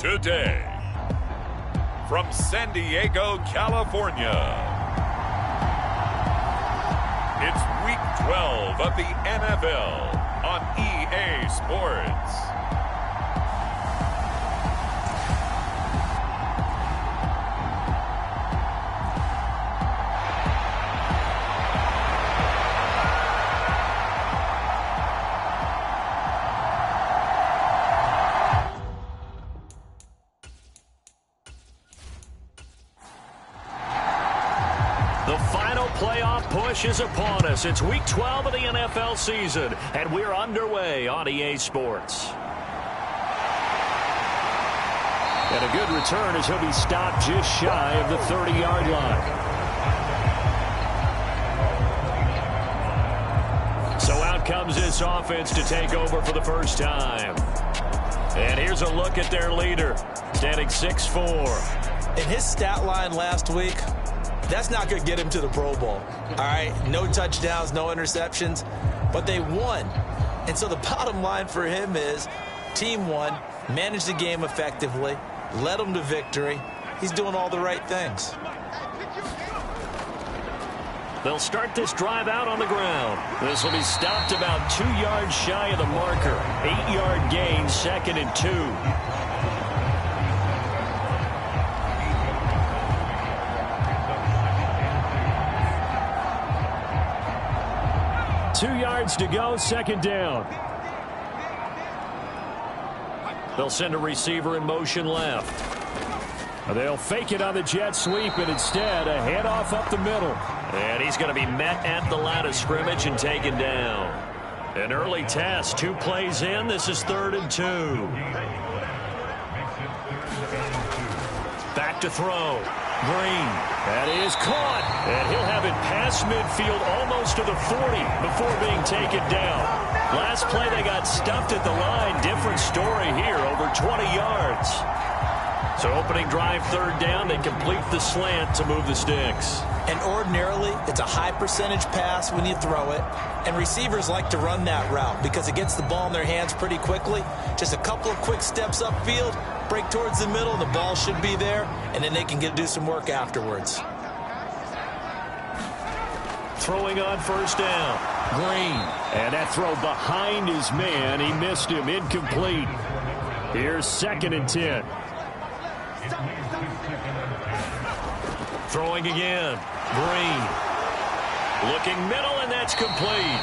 today. From San Diego, California, it's Week 12 of the NFL on EA Sports. Is upon us. It's Week 12 of the NFL season, and we're underway on EA Sports. And a good return as he'll be stopped just shy of the 30-yard line. So out comes this offense to take over for the first time. And here's a look at their leader, standing 6'4". In his stat line last week, that's not going to get him to the Pro Bowl. All right, no touchdowns, no interceptions, but they won. And so the bottom line for him is team won, managed the game effectively, led them to victory. He's doing all the right things. They'll start this drive out on the ground. This will be stopped about 2 yards shy of the marker. 8-yard gain, 2nd and 2. 2 yards to go, 2nd down. They'll send a receiver in motion left. They'll fake it on the jet sweep, and instead a handoff up the middle. And he's going to be met at the line of scrimmage and taken down. An early test, 2 plays in. This is 3rd and 2. Back to throw. Green. That is caught. And he'll have it past midfield almost to the 40 before being taken down. Last play they got stuffed at the line. Different story here, over 20 yards. So opening drive, 3rd down. They complete the slant to move the sticks. And ordinarily, it's a high percentage pass when you throw it. And receivers like to run that route because it gets the ball in their hands pretty quickly. Just a couple of quick steps upfield, break towards the middle, the ball should be there, and then they can do some work afterwards. Throwing on 1st down. Green. And that throw behind his man. He missed him. Incomplete. Here's 2nd and 10. Throwing again. Green. Looking middle, and that's complete.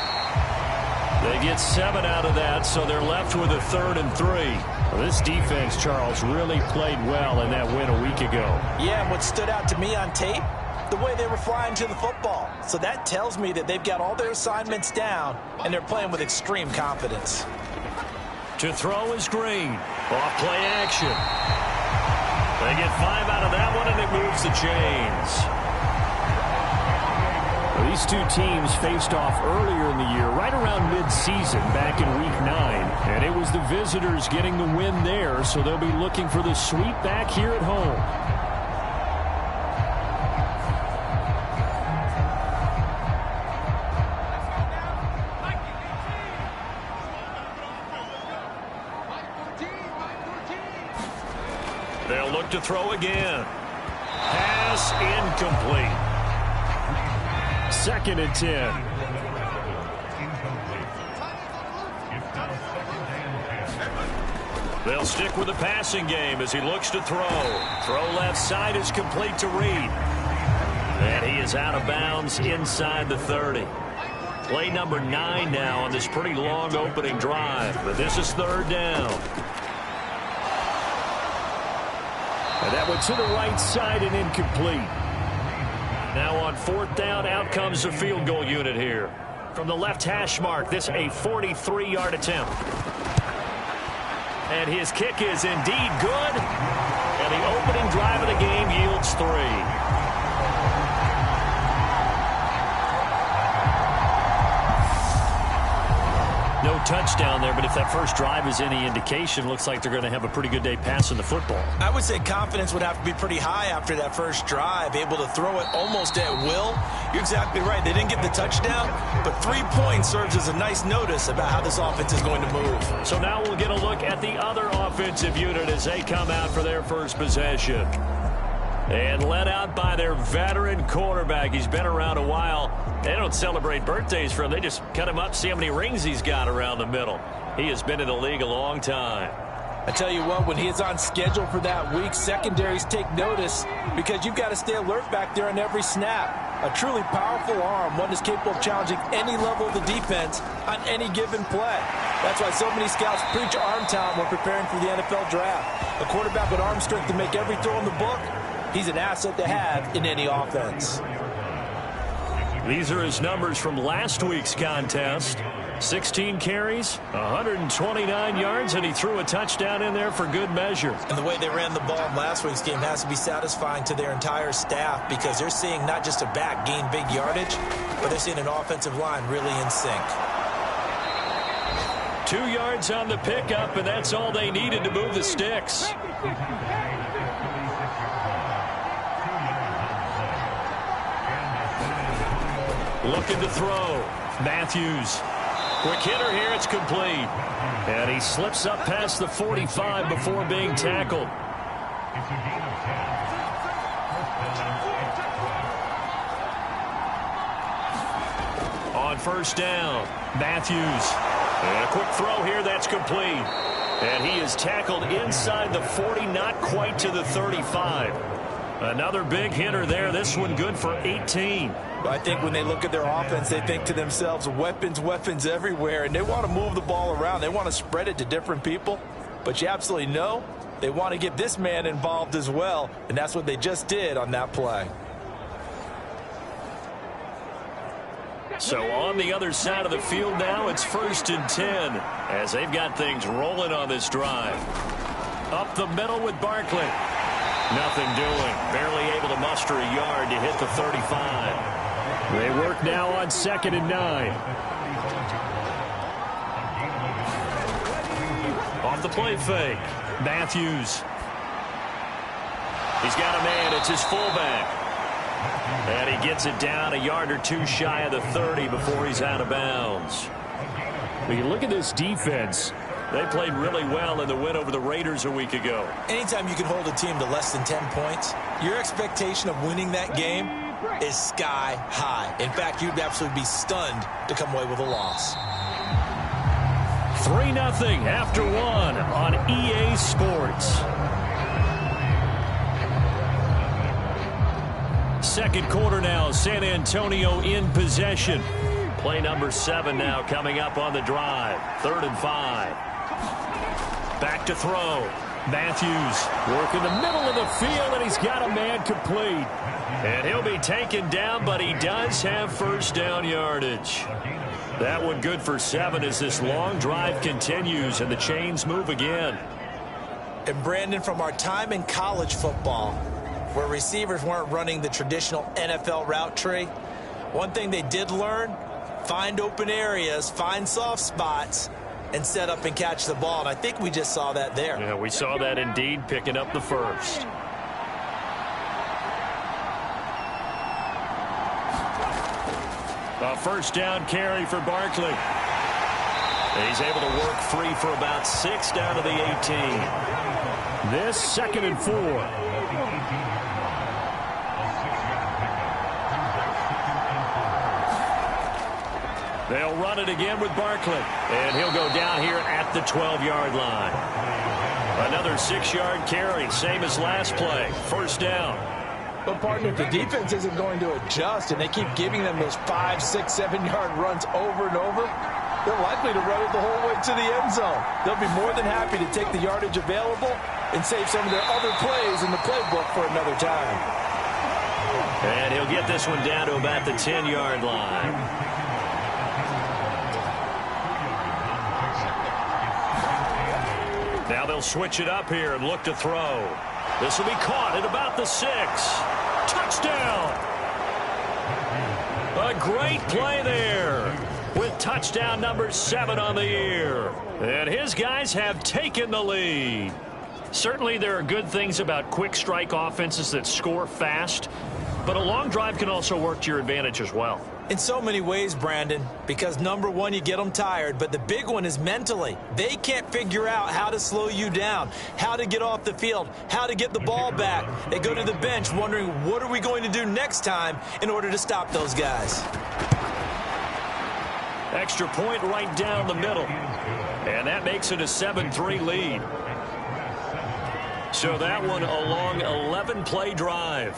They get 7 out of that, so they're left with a 3rd and 3. Well, this defense, Charles, really played well in that win a week ago. Yeah, and what stood out to me on tape, the way they were flying to the football. So that tells me that they've got all their assignments down, and they're playing with extreme confidence. To throw is Green. Off play action. They get 5 out of that one, and it moves the chains. Well, these two teams faced off earlier in the year, right around mid-season, back in Week 9. And it was the visitors getting the win there, so they'll be looking for the sweep back here at home. They'll look to throw again. Pass incomplete. 2nd and 10. They'll stick with the passing game as he looks to throw. Throw left side is complete to Reed. And he is out of bounds inside the 30. Play number 9 now on this pretty long opening drive. But this is 3rd down. And that one to the right side and incomplete. Now on 4th down, out comes the field goal unit here. From the left hash mark, this a 43-yard attempt. And his kick is indeed good. And the opening drive of the game yields 3. No touchdown there, but if that first drive is any indication, looks like they're going to have a pretty good day passing the football. I would say confidence would have to be pretty high after that first drive, able to throw it almost at will. You're exactly right. They didn't get the touchdown, but 3 points serves as a nice notice about how this offense is going to move. So now we'll get a look at the other offensive unit as they come out for their first possession. And led out by their veteran quarterback. He's been around a while. They don't celebrate birthdays for him. They just cut him up, see how many rings he's got around the middle. He has been in the league a long time. I tell you what, when he is on schedule for that week, secondaries take notice because you've got to stay alert back there on every snap. A truly powerful arm, one that's capable of challenging any level of the defense on any given play. That's why so many scouts preach arm talent when preparing for the NFL draft. A quarterback with arm strength to make every throw in the book, he's an asset to have in any offense. These are his numbers from last week's contest. 16 carries, 129 yards, and he threw a touchdown in there for good measure. And the way they ran the ball in last week's game has to be satisfying to their entire staff because they're seeing not just a back gain big yardage, but they're seeing an offensive line really in sync. 2 yards on the pickup, and that's all they needed to move the sticks. Looking to throw. Matthews. Quick hitter here. It's complete. And he slips up past the 45 before being tackled. On first down, Matthews. And a quick throw here. That's complete. And he is tackled inside the 40, not quite to the 35. Another big hitter there. This one good for 18. I think when they look at their offense, they think to themselves, weapons, weapons everywhere, and they want to move the ball around. They want to spread it to different people, but you absolutely know they want to get this man involved as well, and that's what they just did on that play. So on the other side of the field now, it's 1st and 10 as they've got things rolling on this drive. Up the middle with Barkley. Nothing doing. Barely able to muster a yard to hit the 35. They work now on 2nd and 9. Off the play fake. Matthews. He's got a man. It's his fullback. And he gets it down a yard or two shy of the 30 before he's out of bounds. When you look at this defense, they played really well in the win over the Raiders a week ago. Anytime you can hold a team to less than 10 points, your expectation of winning that game is sky high. In fact, you'd absolutely be stunned to come away with a loss. 3-0 after 1 on EA Sports. Second quarter now, San Antonio in possession. Play number 7 now coming up on the drive. 3rd and 5. Back to throw. Matthews working the middle of the field, and he's got a man complete. And he'll be taken down, but he does have first down yardage. That one good for 7 as this long drive continues and the chains move again. And Brandon, from our time in college football, where receivers weren't running the traditional NFL route tree, one thing they did learn, find open areas, find soft spots, and set up and catch the ball. And I think we just saw that there. Yeah, we saw that indeed, picking up the first. A first down carry for Barkley. He's able to work free for about 6 down to the 18. This 2nd and 4. They'll run it again with Barkley. And he'll go down here at the 12-yard line. Another 6-yard carry, same as last play. First down. But, partner, if the defense isn't going to adjust and they keep giving them those 5, 6, 7-yard runs over and over, they're likely to run it the whole way to the end zone. They'll be more than happy to take the yardage available and save some of their other plays in the playbook for another time. And he'll get this one down to about the 10-yard line. Now they'll switch it up here and look to throw. This will be caught at about the 6. Touchdown! A great play there with touchdown number 7 on the year. And his guys have taken the lead. Certainly there are good things about quick strike offenses that score fast, but a long drive can also work to your advantage as well. In so many ways, Brandon, because number one, you get them tired, but the big one is mentally. They can't figure out how to slow you down, how to get off the field, how to get the ball back. They go to the bench wondering, what are we going to do next time in order to stop those guys? Extra point right down the middle. And that makes it a 7-3 lead. So that one a long 11-play drive.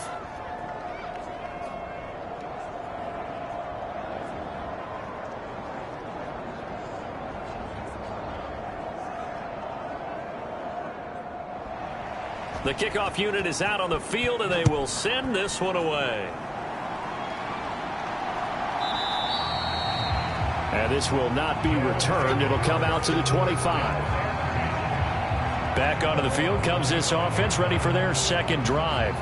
The kickoff unit is out on the field, and they will send this one away. And this will not be returned. It'll come out to the 25. Back onto the field comes this offense, ready for their second drive.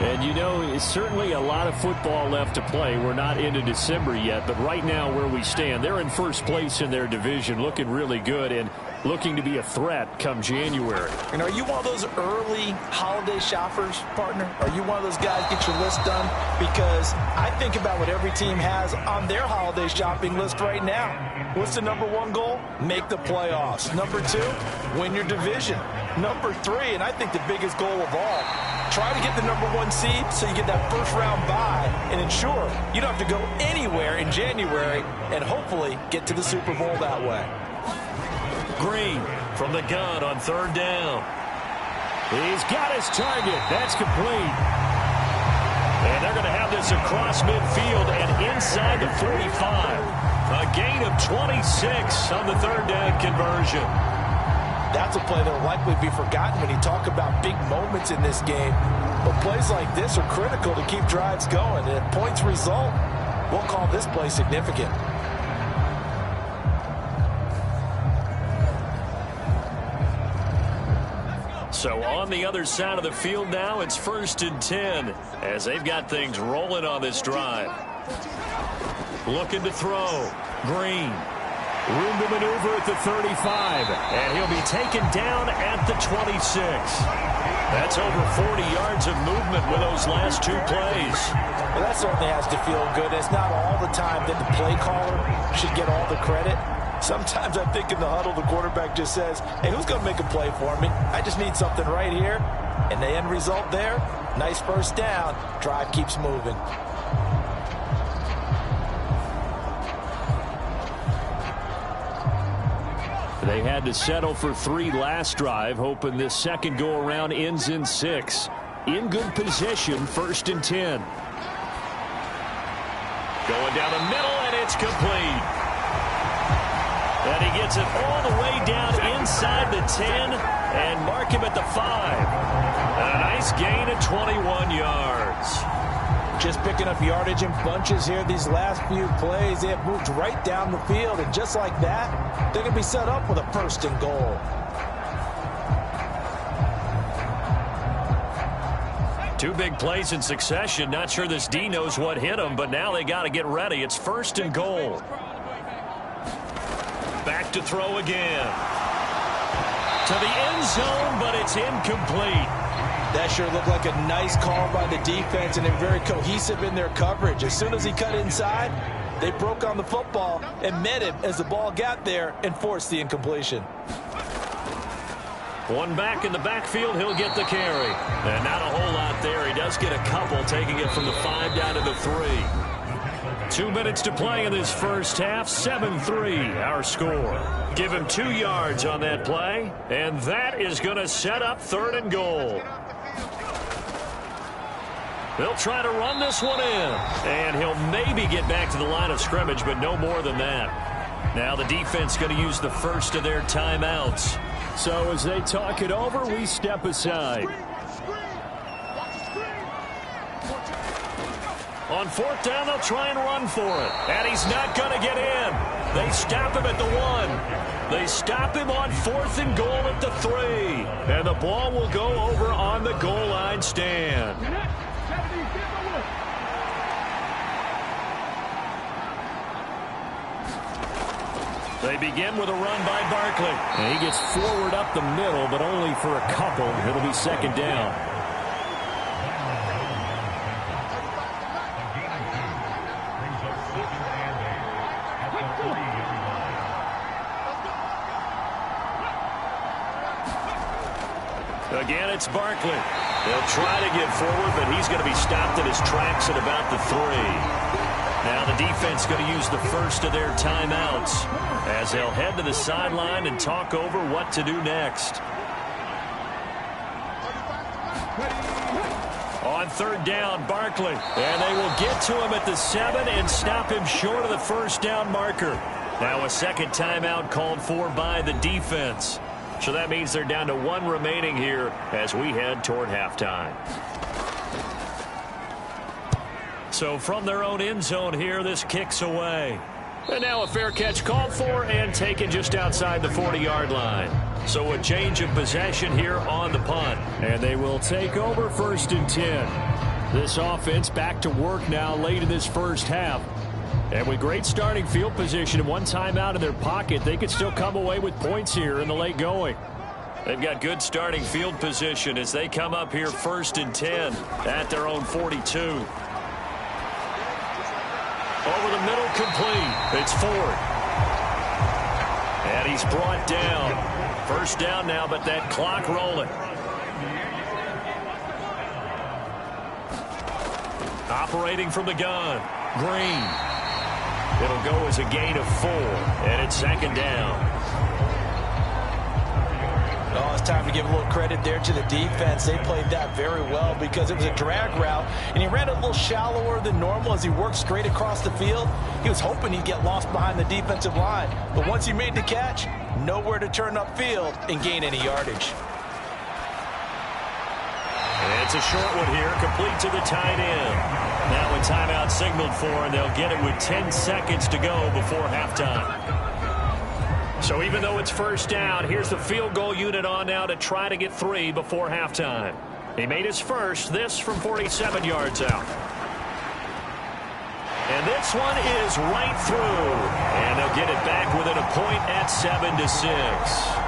And, you know, it's certainly a lot of football left to play. We're not into December yet, but right now where we stand, they're in first place in their division, looking really good and looking to be a threat come January. And are you one of those early holiday shoppers, partner? Are you one of those guys get your list done? Because I think about what every team has on their holiday shopping list right now. What's the number one goal? Make the playoffs. Number 2, win your division. Number 3, and I think the biggest goal of all, try to get the number 1 seed so you get that first round bye and ensure you don't have to go anywhere in January and hopefully get to the Super Bowl that way. Green from the gun on 3rd down. He's got his target. That's complete. And they're going to have this across midfield and inside the 45. A gain of 26 on the 3rd down conversion. That's a play that will likely be forgotten when you talk about big moments in this game. But plays like this are critical to keep drives going. And if points result, we'll call this play significant. So on the other side of the field now, it's 1st and 10 as they've got things rolling on this drive. Looking to throw. Green. Room to maneuver at the 35. And he'll be taken down at the 26. That's over 40 yards of movement with those last 2 plays. Well, that certainly has to feel good. It's not all the time that the play caller should get all the credit. Sometimes I think in the huddle, the quarterback just says, hey, who's going to make a play for me? I just need something right here. And the end result there, nice first down. Drive keeps moving. They had to settle for 3 last drive, hoping this second go-around ends in 6. In good position, 1st and 10. Going down the middle, and it's complete. And he gets it all the way down inside the 10 and mark him at the 5. A nice gain of 21 yards. Just picking up yardage in bunches here these last few plays. They have moved right down the field, and just like that, they're going to be set up with a 1st and goal. Two big plays in succession. Not sure this D knows what hit him, but now they got to get ready. It's 1st and goal. Back to throw again. To the end zone, but it's incomplete. That sure looked like a nice call by the defense, and they're very cohesive in their coverage. As soon as he cut inside, they broke on the football and met him as the ball got there and forced the incompletion. One back in the backfield, he'll get the carry. And not a whole lot there. He does get a couple, taking it from the 5 down to the 3. 2 minutes to play in this first half. 7-3 our score. Give him 2 yards on that play, and that is going to set up 3rd and goal. They'll try to run this one in, and he'll maybe get back to the line of scrimmage, but no more than that. Now the defense going to use the first of their timeouts. So as they talk it over, we step aside. On 4th down, they'll try and run for it. And he's not going to get in. They stop him at the 1. They stop him on 4th and goal at the 3. And the ball will go over on the goal line stand. They begin with a run by Barkley. And he gets forward up the middle, but only for a couple. It'll be second down. Again, it's Barkley. They'll try to get forward, but he's going to be stopped in his tracks at about the 3. Now the defense going to use the first of their timeouts as they'll head to the sideline and talk over what to do next. On third down, Barkley. And they will get to him at the 7 and stop him short of the first down marker. Now a second timeout called for by the defense. So that means they're down to 1 remaining here as we head toward halftime. So from their own end zone here, this kicks away. And now a fair catch called for and taken just outside the 40-yard line. So a change of possession here on the punt. And they will take over 1st and 10. This offense back to work now late in this first half. And with great starting field position and 1 timeout in their pocket, they could still come away with points here in the late going. They've got good starting field position as they come up here 1st and 10 at their own 42. Over the middle, complete. It's Ford. And he's brought down. 1st down now, but that clock rolling. Operating from the gun. Green. It'll go as a gain of 4, and it's 2nd down. Oh, it's time to give a little credit there to the defense. They played that very well because it was a drag route, and he ran a little shallower than normal as he worked straight across the field. He was hoping he'd get lost behind the defensive line, but once he made the catch, nowhere to turn upfield and gain any yardage. And it's a short one here, complete to the tight end. Now a timeout signaled for, and they'll get it with 10 seconds to go before halftime. So even though it's 1st down, here's the field goal unit on now to try to get 3 before halftime. He made his first, this from 47 yards out. And this one is right through. And they'll get it back within a point at 7-6.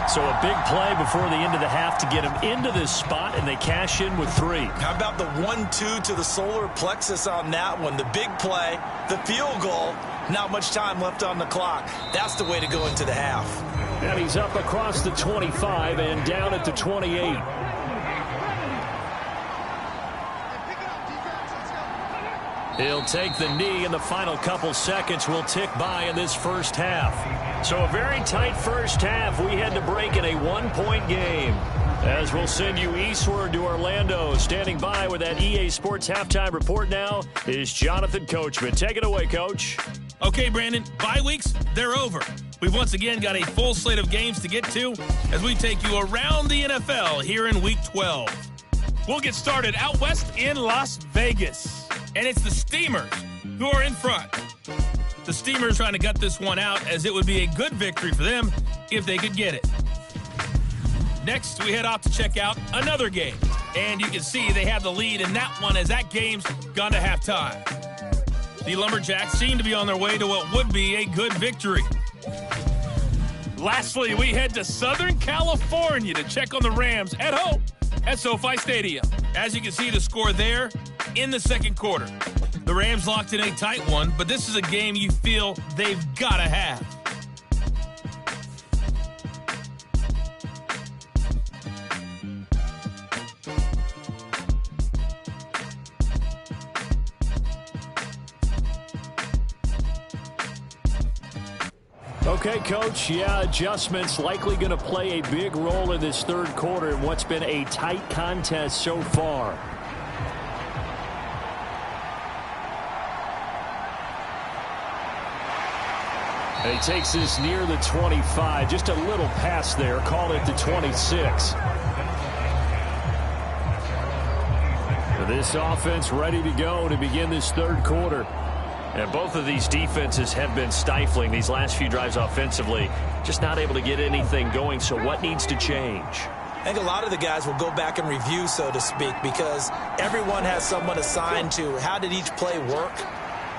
So a big play before the end of the half to get him into this spot, and they cash in with 3. How about the 1-2 to the solar plexus on that one? The big play, the field goal, not much time left on the clock. That's the way to go into the half. And he's up across the 25 and down at the 28. He'll take the knee, and the final couple seconds will tick by in this first half. So a very tight first half. We had to break in a 1-point game. As we'll send you eastward to Orlando. Standing by with that EA Sports halftime report now is Jonathan Coachman. Take it away, Coach. Okay, Brandon, bye weeks, they're over. We've once again got a full slate of games to get to as we take you around the NFL here in Week 12. We'll get started out west in Las Vegas. And it's the Steamers who are in front. The Steamers trying to gut this one out as it would be a good victory for them if they could get it. Next, we head off to check out another game. And you can see they have the lead in that one as that game's gone to halftime. The Lumberjacks seem to be on their way to what would be a good victory. Lastly, we head to Southern California to check on the Rams at home at SoFi Stadium. As you can see, the score there in the second quarter. The Rams locked in a tight one, but this is a game you feel they've got to have. Okay, Coach, adjustments likely going to play a big role in this third quarter in what's been a tight contest so far. And he takes this near the 25, just a little pass there, call it the 26. This offense ready to go to begin this third quarter. And both of these defenses have been stifling these last few drives offensively. Just not able to get anything going, so what needs to change? I think a lot of the guys will go back and review, so to speak, because everyone has someone assigned to how did each play work.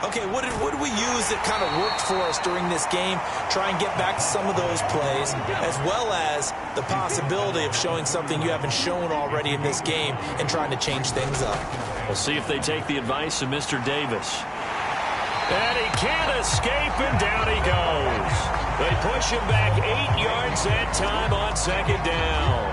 Okay, what did we use that kind of worked for us during this game? Try and get back to some of those plays, as well as the possibility of showing something you haven't shown already in this game and trying to change things up. We'll see if they take the advice of Mr. Davis. And he can't escape, and down he goes. They push him back 8 yards that time on second down.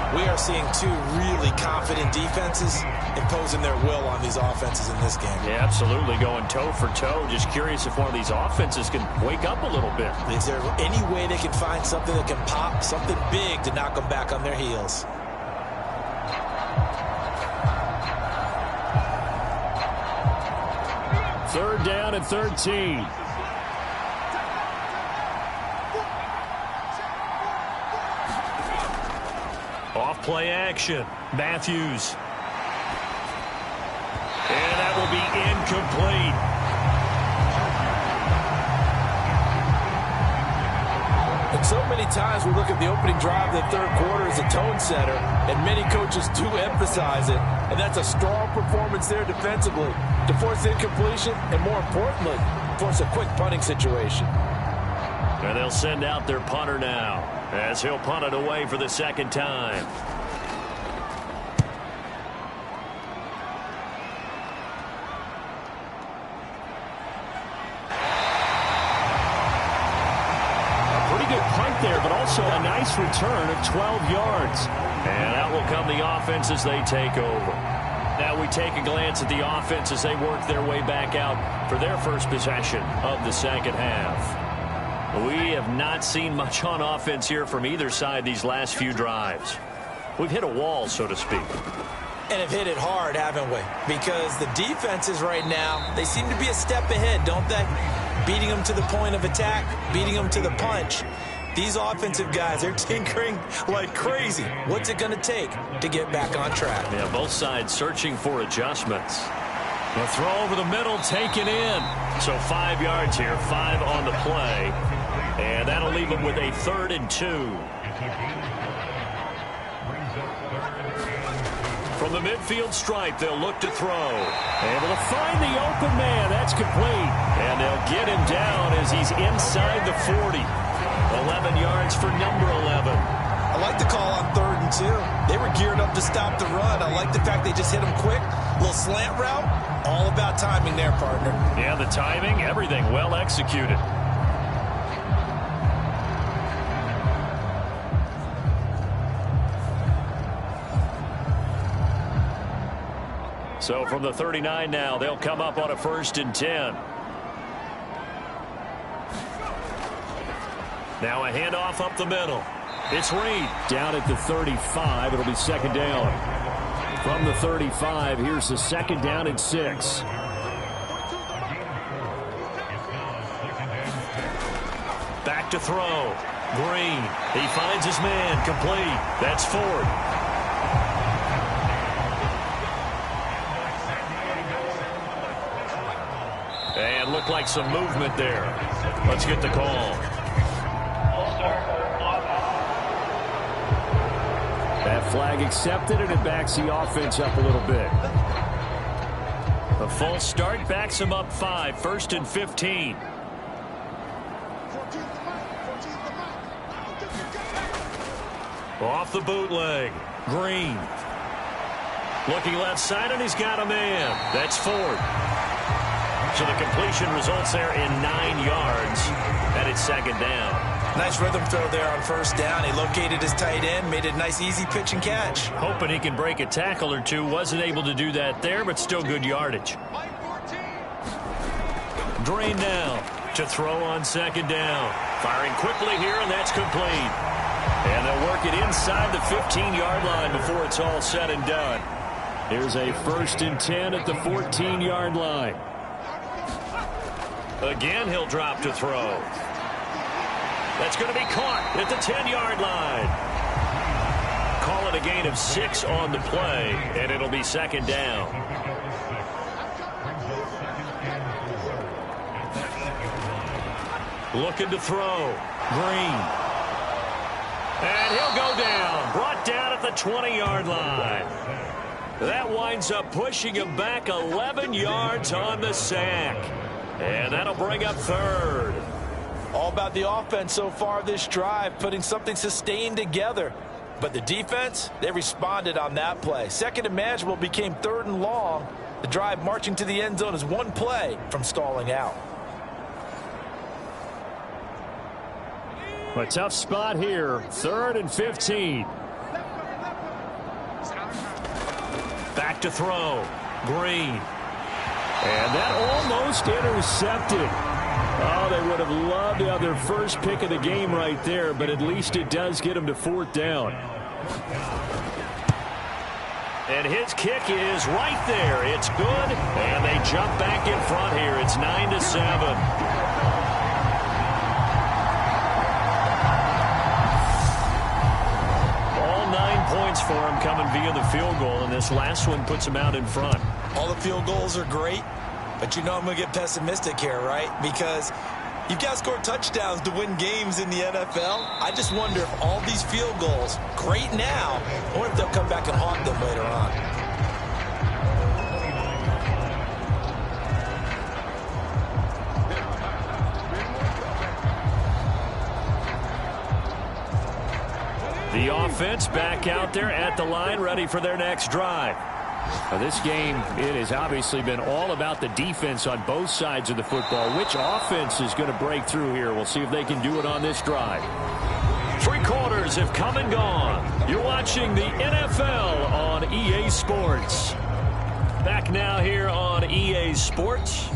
We are seeing two really confident defenses imposing their will on these offenses in this game. Yeah, absolutely, going toe for toe. Just curious if one of these offenses can wake up a little bit. Is there any way they can find something that can pop, something big to knock them back on their heels? Third down and 13. Off play action. Matthews. And that will be incomplete. And so many times we look at the opening drive of the third quarter as a tone setter, and many coaches do emphasize it. And that's a strong performance there defensively to force incompletion and, more importantly, force a quick punting situation. And they'll send out their punter now as he'll punt it away for the second time. There, but also a nice return of 12 yards. And out will come the offense as they take over. Now we take a glance at the offense as they work their way back out for their first possession of the second half. We have not seen much on offense here from either side these last few drives. We've hit a wall, so to speak. And have hit it hard, haven't we? Because the defenses right now, they seem to be a step ahead, don't they? Beating them to the point of attack, beating them to the punch. These offensive guys, they're tinkering like crazy. What's it going to take to get back on track? Yeah, both sides searching for adjustments. The throw over the middle, taken in. So 5 yards here, 5 on the play. And that'll leave them with a 3rd and 2. From the midfield stripe, they'll look to throw. Able to find the open man. That's complete. And they'll get him down as he's inside the 40. 11 yards for number 11. I like the call on 3rd and 2. They were geared up to stop the run. I like the fact they just hit him quick. Little slant route. All about timing there, partner. Yeah, the timing, everything well executed. So from the 39 now, they'll come up on a 1st and 10. Now a handoff up the middle. It's Reed down at the 35. It'll be second down. From the 35, here's the second down and 6. Back to throw. Green. He finds his man. Complete. That's Ford. And looked like some movement there. Let's get the call. That flag accepted, and it backs the offense up a little bit. A false start backs him up 5. 1st and 15. Off the bootleg. Green. Looking left side, and he's got a man. That's Ford. So the completion results there in 9 yards, and it's second down. Nice rhythm throw there on 1st down. He located his tight end, made it a nice easy pitch and catch. Hoping he can break a tackle or two. Wasn't able to do that there, but still good yardage. Drain now to throw on second down. Firing quickly here, and that's complete. And they'll work it inside the 15-yard line before it's all said and done. Here's a 1st and 10 at the 14-yard line. Again, he'll drop to throw. That's going to be caught at the 10-yard line. Call it a gain of 6 on the play, and it'll be second down. Looking to throw. Green. And he'll go down. Brought down at the 20-yard line. That winds up pushing him back 11 yards on the sack. And that'll bring up third. All about the offense so far this drive, putting something sustained together. But the defense, they responded on that play. Second and manageable became third and long. The drive marching to the end zone is one play from stalling out. A tough spot here. 3rd and 15. Back to throw. Green. And that almost intercepted. Oh, they would have loved to have their first pick of the game right there, but at least it does get them to 4th down. And his kick is right there. It's good, and they jump back in front here. It's 9-7. All 9 points for him coming via the field goal, and this last one puts him out in front. All the field goals are great, but you know I'm going to get pessimistic here, right? Because you've got to score touchdowns to win games in the NFL. I just wonder if all these field goals, great now, or if they'll come back and haunt them later on. The offense back out there at the line, ready for their next drive. Now, this game, it has obviously been all about the defense on both sides of the football. Which offense is going to break through here? We'll see if they can do it on this drive. 3 quarters have come and gone. You're watching the NFL on EA Sports. Back now here on EA Sports.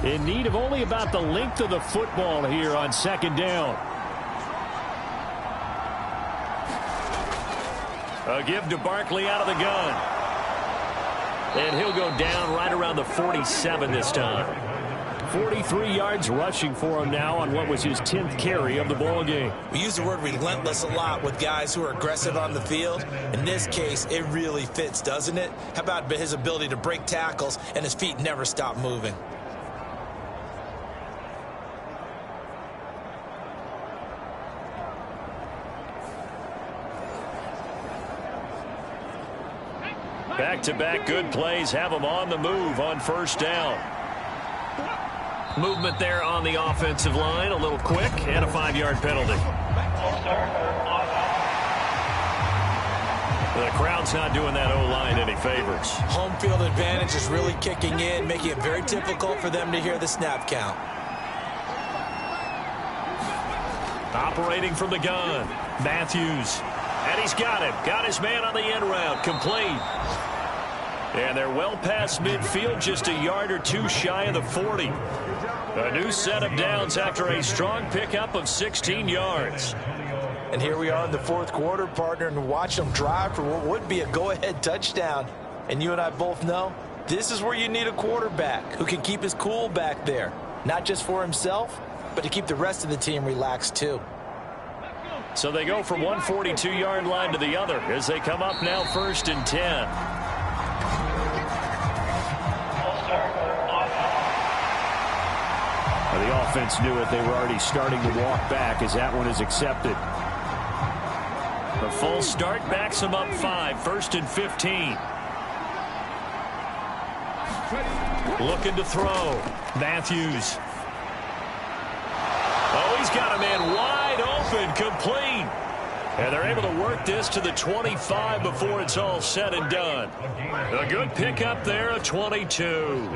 In need of only about the length of the football here on 2nd down. A give to Barkley out of the gun. And he'll go down right around the 47 this time. 43 yards rushing for him now on what was his 10th carry of the ball game. We use the word relentless a lot with guys who are aggressive on the field. In this case, it really fits, doesn't it? How about his ability to break tackles and his feet never stop moving? Back-to-back good plays have them on the move on 1st down. Movement there on the offensive line, a little quick, and a 5-yard penalty. The crowd's not doing that O-line any favors. Home field advantage is really kicking in, making it very difficult for them to hear the snap count. Operating from the gun, Matthews. And he's got him. Got his man on the end route. Complete. And they're well past midfield, just a yard or two shy of the 40. A new set of downs after a strong pickup of 16 yards. And here we are in the 4th quarter, partner, and watch them drive for what would be a go-ahead touchdown. And you and I both know this is where you need a quarterback who can keep his cool back there. Not just for himself, but to keep the rest of the team relaxed too. So they go from one 42-yard line to the other as they come up now 1st and 10. The offense knew it. They were already starting to walk back as that one is accepted. The full start backs them up 5, 1st and 15. Looking to throw. Matthews. Oh, he's got a man wide open, complete. And they're able to work this to the 25 before it's all said and done. A good pickup there, a 22.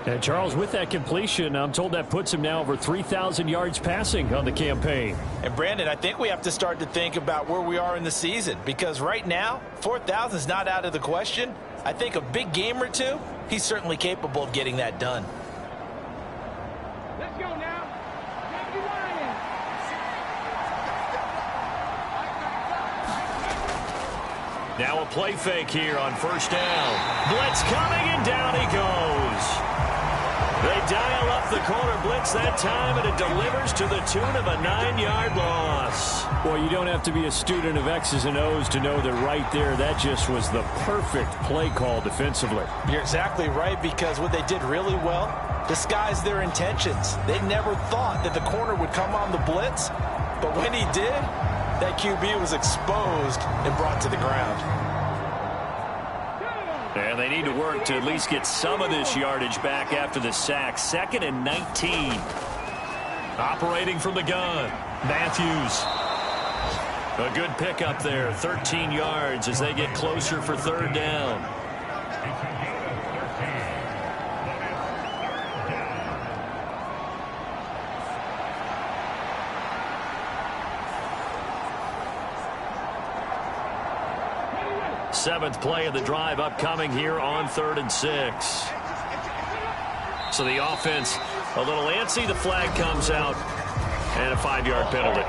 And Charles, with that completion, I'm told that puts him now over 3,000 yards passing on the campaign. And Brandon, I think we have to start to think about where we are in the season, because right now, 4,000 is not out of the question. I think a big game or two, he's certainly capable of getting that done. Let's go now. Now a play fake here on 1st down. Blitz coming, and down he goes. They dial up the corner blitz that time, and it delivers to the tune of a 9-yard loss. Well, you don't have to be a student of X's and O's to know that right there, that just was the perfect play call defensively. You're exactly right, because what they did really well, disguised their intentions. They never thought that the corner would come on the blitz, but when he did, That QB was exposed and brought to the ground. And they need to work to at least get some of this yardage back after the sack. 2nd and 19. Operating from the gun, Matthews. A good pickup there, 13 yards as they get closer for 3rd down. Seventh play of the drive upcoming here on 3rd and 6. So the offense a little antsy. The flag comes out and a 5-yard penalty.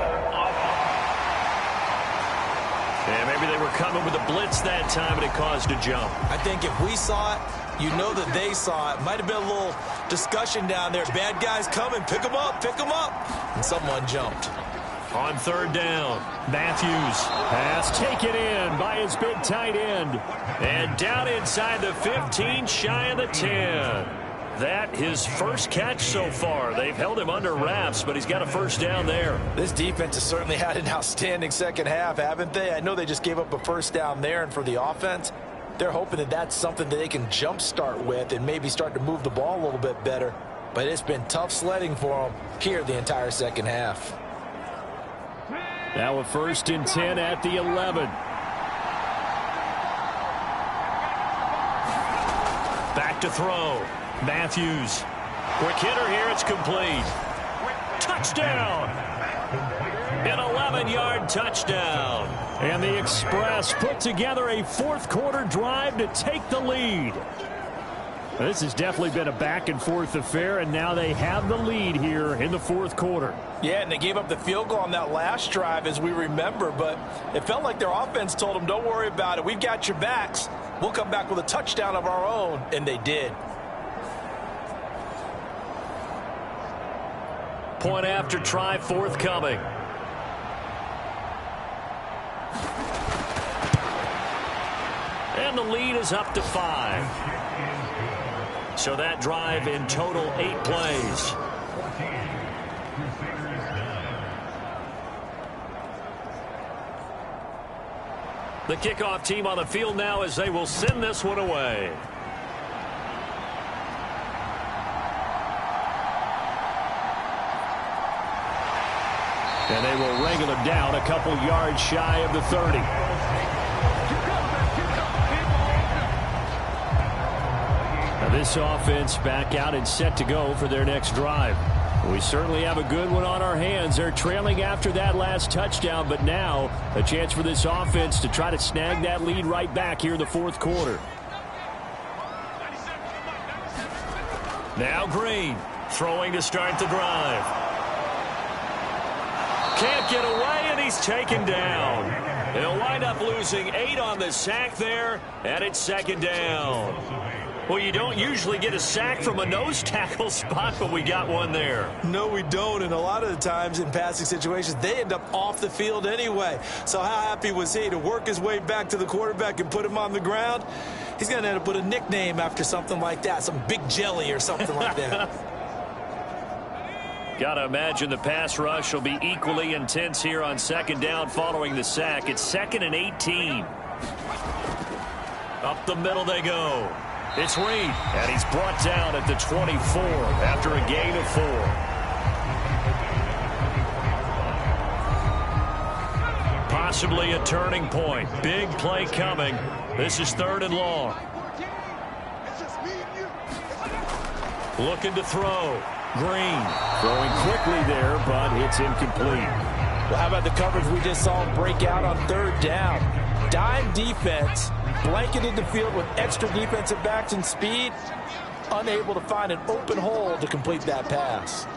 And maybe they were coming with a blitz that time and it caused a jump. I think if we saw it, you know that they saw it. Might have been a little discussion down there. Bad guys coming, pick them up, and someone jumped. On 3rd down, Matthews pass taken in by his big tight end. And down inside the 15, shy of the 10. That his first catch so far. They've held him under wraps, but he's got a 1st down there. This defense has certainly had an outstanding second half, haven't they? I know they just gave up a 1st down there, and for the offense, they're hoping that that's something that they can jumpstart with and maybe start to move the ball a little bit better. But it's been tough sledding for them here the entire second half. Now a 1st and 10 at the 11. Back to throw. Matthews. Quick hitter here. It's complete. Touchdown. An 11-yard touchdown. And the Express put together a 4th-quarter drive to take the lead. This has definitely been a back-and-forth affair, and now they have the lead here in the 4th quarter. Yeah, and they gave up the field goal on that last drive, as we remember, but it felt like their offense told them, don't worry about it. We've got your backs. We'll come back with a touchdown of our own, and they did. Point after try forthcoming. And the lead is up to 5. So that drive in total 8 plays. The kickoff team on the field now as they will send this one away. And they will wrangle him down a couple yards shy of the 30. Now this offense back out and set to go for their next drive. We certainly have a good one on our hands. They're trailing after that last touchdown, but now a chance for this offense to try to snag that lead right back here in the 4th quarter. Now Green throwing to start the drive. Can't get away, and he's taken down. They'll wind up losing 8 on the sack there, and it's 2nd down. Well, you don't usually get a sack from a nose tackle spot, but we got one there. No, we don't, and a lot of the times in passing situations, they end up off the field anyway. So how happy was he to work his way back to the quarterback and put him on the ground? He's going to end up with a nickname after something like that, some Big Jelly or something like that. Got to imagine the pass rush will be equally intense here on 2nd down following the sack. It's 2nd and 18. Up the middle they go. It's Reed, and he's brought down at the 24 after a gain of 4. Possibly a turning point. Big play coming. This is 3rd and long. Looking to throw. Green throwing quickly there, but it's incomplete. Well, how about the coverage we just saw break out on 3rd down? Dime defense, blanketed the field with extra defensive backs and speed, unable to find an open hole to complete that pass.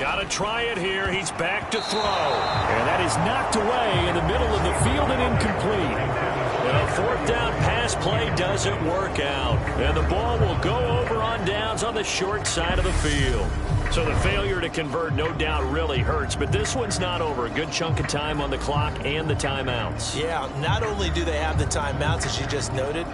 Got to try it here. He's back to throw. And that is knocked away in the middle of the field and incomplete. And a 4th down pass play doesn't work out. And the ball will go over on downs on the short side of the field. So the failure to convert no doubt really hurts, but this one's not over. A good chunk of time on the clock and the timeouts. Yeah, not only do they have the timeouts, as you just noted,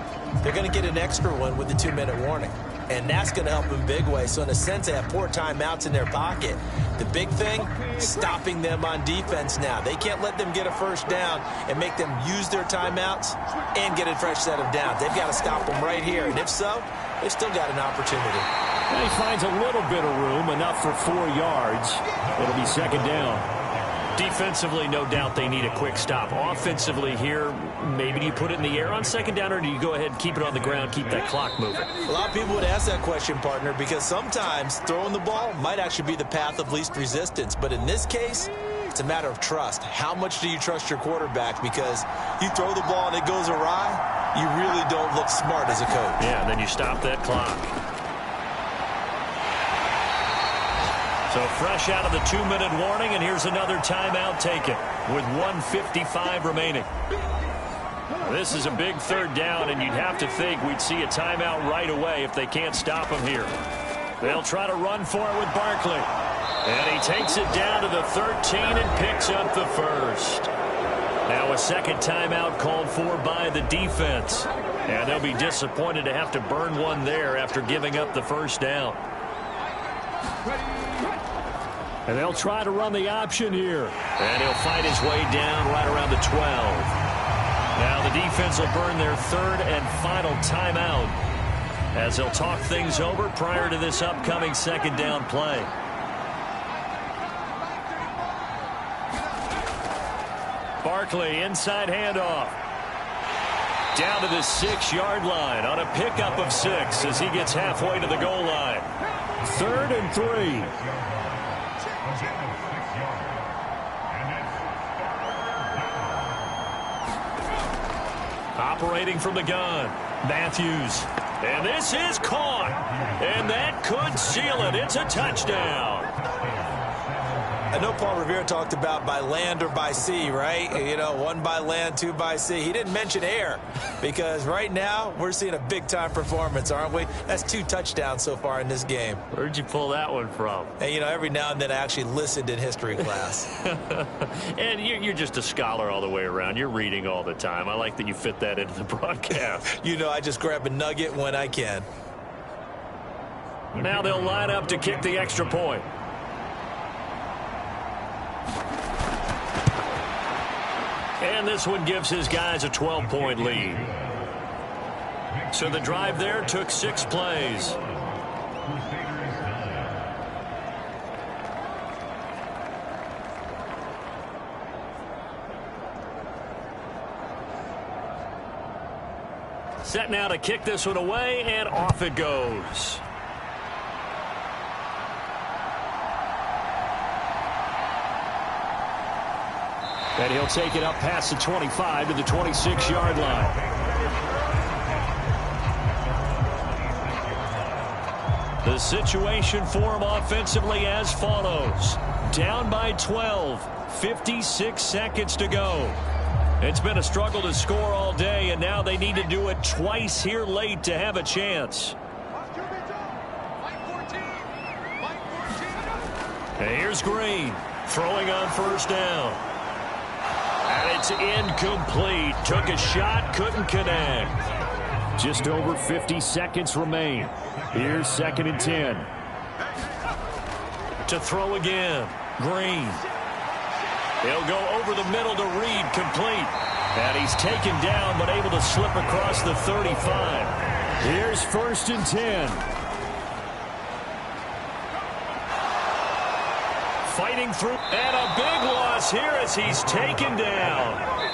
they're going to get an extra one with the 2-minute warning. and that's going to help them big way. So in a sense, they have 4 timeouts in their pocket. The big thing, stopping them on defense now. They can't let them get a first down and make them use their timeouts and get a fresh set of downs. They've got to stop them right here. And if so, they've still got an opportunity. And he finds a little bit of room, enough for 4 yards. It'll be second down. Defensively, no doubt they need a quick stop. Offensively here, maybe do you put it in the air on second down, or do you go ahead and keep it on the ground, keep that clock moving? A lot of people would ask that question, partner, because sometimes throwing the ball might actually be the path of least resistance. But in this case, it's a matter of trust. How much do you trust your quarterback? Because you throw the ball and it goes awry, you really don't look smart as a coach. Yeah, and then you stop that clock. So fresh out of the 2-minute warning, and here's another timeout taken with 1:55 remaining. This is a big third down, and you'd have to think we'd see a timeout right away if they can't stop him here. They'll try to run for it with Barkley. And he takes it down to the 13 and picks up the first. Now a second timeout called for by the defense. And they'll be disappointed to have to burn one there after giving up the first down. And they'll try to run the option here. And he'll fight his way down right around the 12. Now the defense will burn their third and final timeout as they'll talk things over prior to this upcoming second down play. Barkley, inside handoff. Down to the 6-yard line on a pickup of 6 as he gets halfway to the goal line. 3rd and 3. Operating from the gun, Matthews. And this is caught. And that could seal it. It's a touchdown. I know Paul Revere talked about by land or by sea, right? You know, 1 by land, 2 by sea. He didn't mention air because right now we're seeing a big-time performance, aren't we? That's 2 touchdowns so far in this game. Where'd you pull that one from? And, you know, every now and then I actually listened in history class. And you're just a scholar all the way around. You're reading all the time. I like that you fit that into the broadcast. You know, I just grab a nugget when I can. Now they'll line up to kick the extra point. And this one gives his guys a 12-point lead. So the drive there took 6 plays. Set now to kick this one away, and off it goes. And he'll take it up past the 25 to the 26-yard line. The situation for him offensively as follows. Down by 12, 56 seconds to go. It's been a struggle to score all day, and now they need to do it twice here late to have a chance. And here's Green throwing on first down. And it's incomplete. Took a shot, couldn't connect. Just over 50 seconds remain. Here's 2nd and 10. To throw again. Green. He'll go over the middle to Reed, complete. And he's taken down, but able to slip across the 35. Here's 1st and 10. Fighting through, and a big loss here as he's taken down.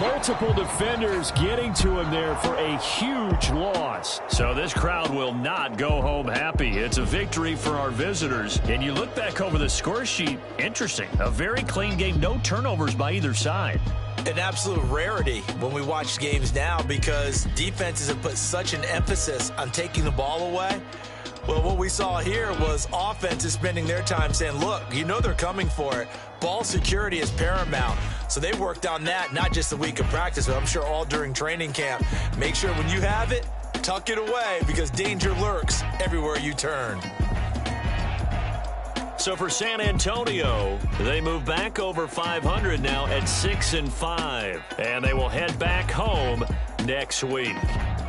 Multiple defenders getting to him there for a huge loss. So this crowd will not go home happy. It's a victory for our visitors. And you look back over the score sheet, interesting. A very clean game, no turnovers by either side. An absolute rarity when we watch games now because defenses have put such an emphasis on taking the ball away. Well, what we saw here was offenses spending their time saying, look, you know they're coming for it. Ball security is paramount. So they worked on that, not just the week of practice, but I'm sure all during training camp. Make sure when you have it, tuck it away because danger lurks everywhere you turn. So for San Antonio, they move back over 500 now at 6-5. And they will head back home next week.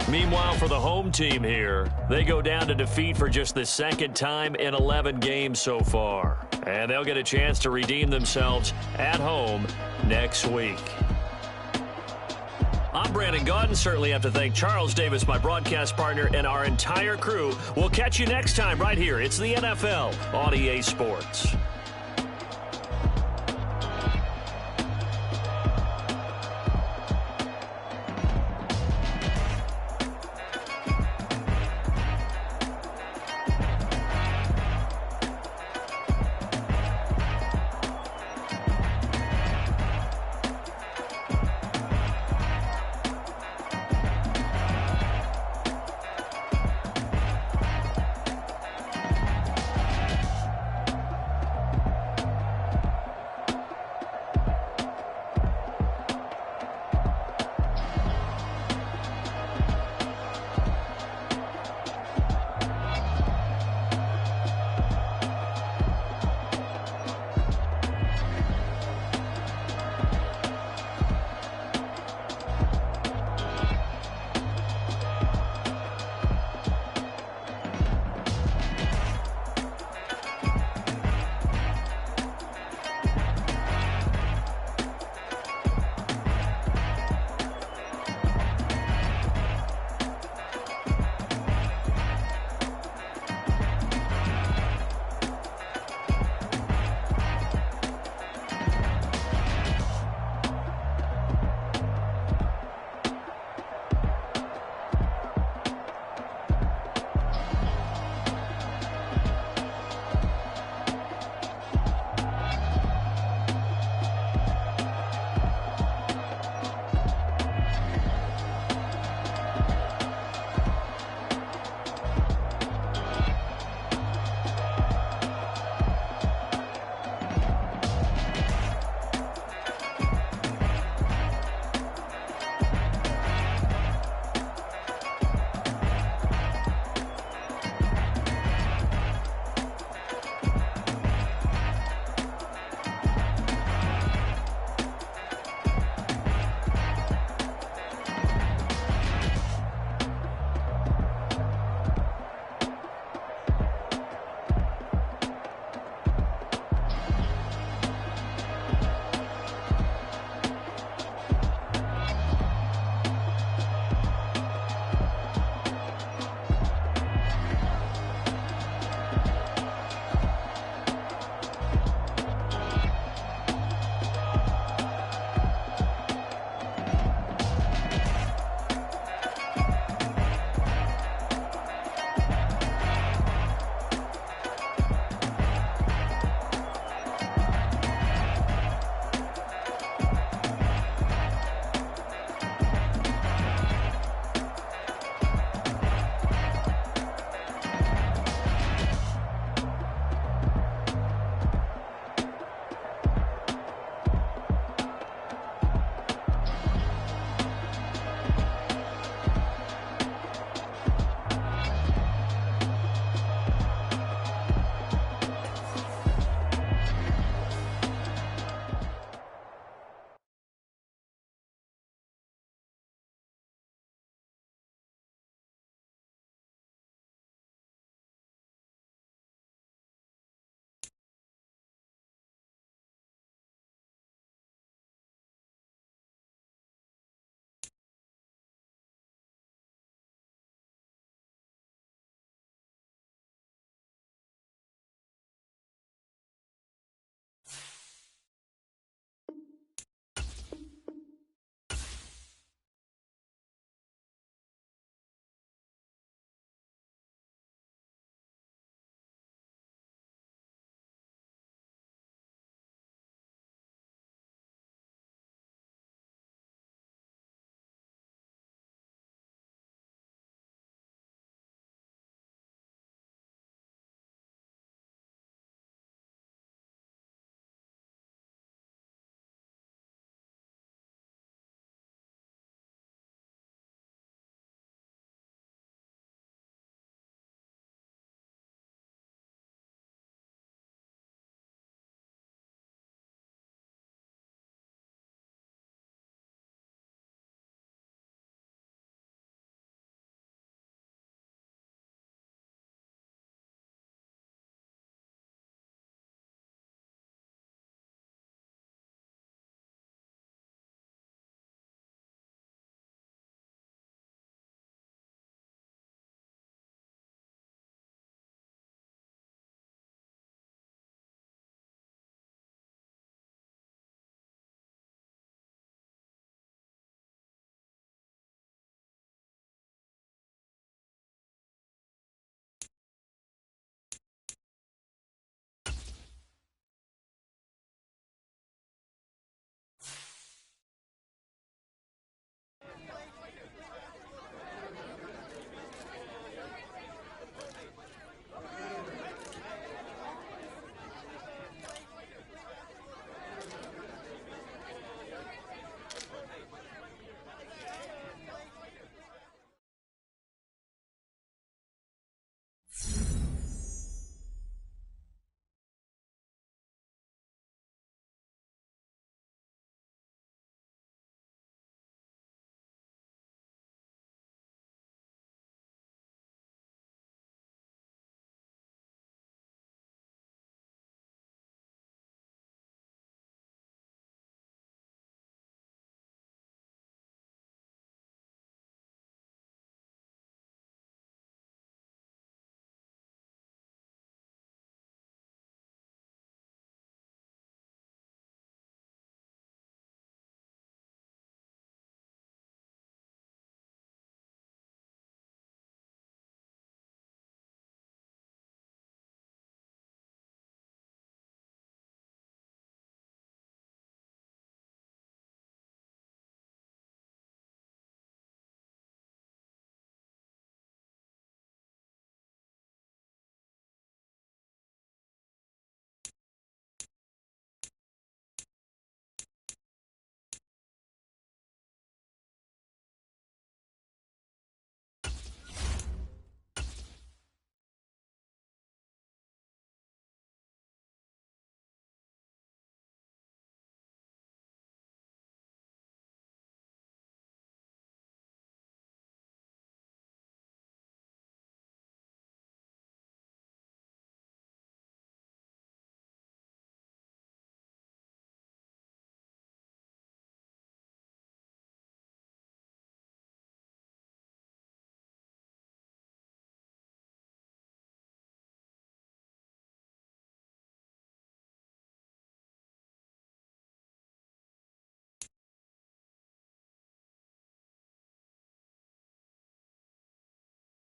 Meanwhile, for the home team here, they go down to defeat for just the second time in 11 games so far. And they'll get a chance to redeem themselves at home next week. I'm Brandon Gaudin. Certainly have to thank Charles Davis, my broadcast partner, and our entire crew. We'll catch you next time right here. It's the NFL on EA Sports.